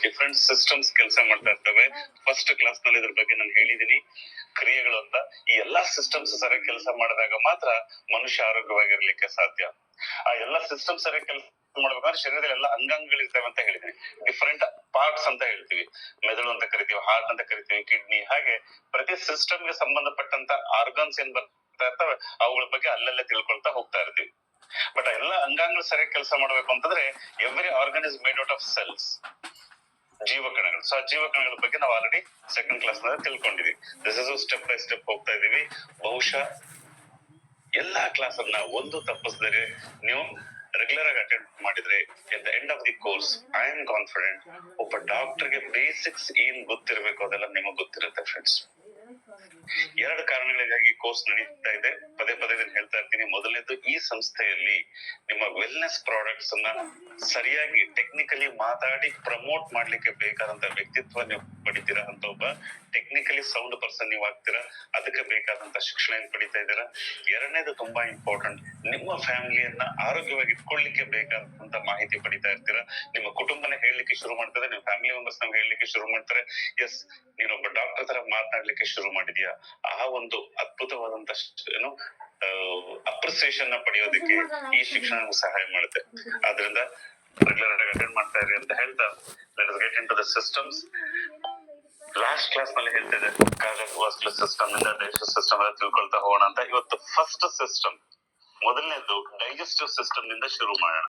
Different systems ಕೆಲಸ ಮಾಡ್ತಾ ಇರ್ತವೆ. ಫಸ್ಟ್ ಕ್ಲಾಸ್ ನಲ್ಲಿ ಇದ್ರ ಬಗ್ಗೆ ನಾನು ಹೇಳಿದೀನಿ, ಕ್ರಿಯೆಗಳು ಅಂತ. ಈ ಎಲ್ಲಾ ಸಿಸ್ಟಮ್ಸ್ ಸರಿಯಾಗಿ ಕೆಲಸ ಮಾಡಿದಾಗ ಮಾತ್ರ ಮನುಷ್ಯ ಆರೋಗ್ಯವಾಗಿರ್ಲಿಕ್ಕೆ ಸಾಧ್ಯ. ಆ ಎಲ್ಲಾ ಸಿಸ್ಟಮ್ಸ್ ಸರಿಯಾಗಿ ಕೆಲಸ ಮಾಡ್ಬೇಕಂದ್ರೆ ಶರೀರದಲ್ಲಿ ಎಲ್ಲ ಅಂಗಾಂಗಗಳು ಇರ್ತವೆ ಅಂತ ಹೇಳಿದೀನಿ. ಡಿಫ್ರೆಂಟ್ ಪಾರ್ಟ್ಸ್ ಅಂತ ಹೇಳ್ತೀವಿ, ಮೆದುಳು ಅಂತ ಕರಿತೀವಿ, ಹಾರ್ಟ್ ಅಂತ ಕರಿತೀವಿ, ಕಿಡ್ನಿ. ಹಾಗೆ ಪ್ರತಿ ಸಿಸ್ಟಮ್ ಗೆ ಸಂಬಂಧಪಟ್ಟಂತ ಆರ್ಗನ್ಸ್ ಏನ್ ಬರ್ತಾ ಇರ್ತವೆ ಅವುಗಳ ಬಗ್ಗೆ ಅಲ್ಲಲ್ಲೇ ತಿಳ್ಕೊಳ್ತಾ ಹೋಗ್ತಾ ಇರ್ತೀವಿ. ಬಟ್ ಎಲ್ಲ ಅಂಗಾಂಗಗಳು ಸರಿಯಾಗಿ ಕೆಲಸ ಮಾಡ್ಬೇಕು ಅಂತಂದ್ರೆ every organ is made out of cells, ಜೀವಕಣಗಳು. ಸೊ ಆ ಜೀವಕಣಗಳ ಬಗ್ಗೆ ನಾವು ಆಲ್ರೆಡಿ ಸೆಕೆಂಡ್ ಕ್ಲಾಸ್ ನಲ್ಲಿ ತಿಳ್ಕೊಂಡಿದೀವಿ. This is step by step ಹೋಗ್ತಾ ಇದೀವಿ. ಬಹುಶಃ ಎಲ್ಲಾ ಕ್ಲಾಸ್ ಅನ್ನ ಒಂದು ತಪ್ಪಿಸದರೆ ನೀವು ರೆಗ್ಯುಲರ್ ಆಗಿ ಅಟೆಂಡ್ ಮಾಡಿದ್ರೆ at the end of the course I am confident ಒಬ್ಬ ಡಾಕ್ಟರ್ಗೆ ಬೇಸಿಕ್ಸ್ ಏನ್ ಗೊತ್ತಿರಬೇಕು ಅದೆಲ್ಲ ನಿಮಗ್ ಗೊತ್ತಿರುತ್ತೆ ಫ್ರೆಂಡ್ಸ್. ಎರಡು ಕಾರಣಗಳಿಗಾಗಿ ಕೋರ್ಸ್ ನಡೀತಾ ಇದೆ, ಪದೇ ಪದೇ ಹೇಳ್ತಾ ಇರ್ತೀನಿ. ಮೊದಲನೇದು, ಈ ಸಂಸ್ಥೆಯಲ್ಲಿ ನಿಮ್ಮ ವೆಲ್ನೆಸ್ ಪ್ರಾಡಕ್ಟ್ಸ್ ಅನ್ನ ಸರಿಯಾಗಿ ಟೆಕ್ನಿಕಲಿ ಮಾತಾಡಿ ಪ್ರಮೋಟ್ ಮಾಡ್ಲಿಕ್ಕೆ ಬೇಕಾದಂತ ವ್ಯಕ್ತಿತ್ವ ನೀವು ಪಡಿತೀರಾ ಅಂತ ಒಬ್ಬ ಟೆಕ್ನಿಕಲಿ ಸೌಂಡ್ ಪರ್ಸನ್ ನೀವು ಆಗ್ತೀರಾ. ಅದಕ್ಕೆ ಬೇಕಾದಂತ ಶಿಕ್ಷಣ ಏನ್ ಪಡಿತಾ ಇದ್ದೀರಾ. ಎರಡನೇದು ತುಂಬಾ ಇಂಪಾರ್ಟೆಂಟ್, ನಿಮ್ಮ ಫ್ಯಾಮಿಲಿಯನ್ನ ಆರೋಗ್ಯವಾಗಿ ಇಟ್ಕೊಳ್ಳಿಕ್ಕೆ ಬೇಕಾದಂತ ಮಾಹಿತಿ ಪಡಿತಾ ಇರ್ತೀರಾ. ನಿಮ್ಮ ಕುಟುಂಬನೇ ಹೇಳಲಿಕ್ಕೆ ಶುರು ಮಾಡ್ತಾರೆ, ನಿಮ್ಮ ಫ್ಯಾಮಿಲಿ ಮೆಂಬರ್ಸ್ ನಮ್ಗೆ ಹೇಳಲಿಕ್ಕೆ ಶುರು ಮಾಡ್ತಾರೆ, ಎಸ್ ನೀನೊಬ್ಬ ಡಾಕ್ಟರ್ ತರ ಮಾತನಾಡ್ಲಿಕ್ಕೆ ಶುರು ಮಾಡಿದ್ಯಾ. ಆ ಒಂದು ಅದ್ಭುತವಾದಂತ ಏನು ಅಪ್ರಿಸಿಯೇಷನ್ ನ ಪಡೆಯೋದಕ್ಕೆ ಈ ಶಿಕ್ಷಣ ಸಹಾಯ ಮಾಡುತ್ತೆ. ಆದ್ರಿಂದ ರೆಗ್ಯುಲರ್ ಆಗಿ ಅಟೆಂಡ್ ಮಾಡ್ತಾ ಇರಿ ಅಂತ ಹೇಳ್ತಾ, let us get into the ದ ಸಿಸ್ಟಮ್ಸ್. ಲಾಸ್ಟ್ ಕ್ಲಾಸ್ ನಲ್ಲಿ ಹೇಳ್ತಿದ್ದೆ ಕಾರ್ಡಿಯೋವಾಸ್ಕ್ಯುಲರ್ ಸಿಸ್ಟಮ್ ಇಂದ ಡೈಜೆಸ್ಟಿವ್ ಸಿಸ್ಟಮ್ ಎಲ್ಲ ತಿಳ್ಕೊಳ್ತಾ ಹೋಗೋಣ ಅಂತ. ಇವತ್ತು ಫಸ್ಟ್ ಸಿಸ್ಟಮ್, ಮೊದಲನೇದು ಡೈಜೆಸ್ಟಿವ್ ಸಿಸ್ಟಮ್ ನಿಂದ ಶುರು ಮಾಡೋಣ.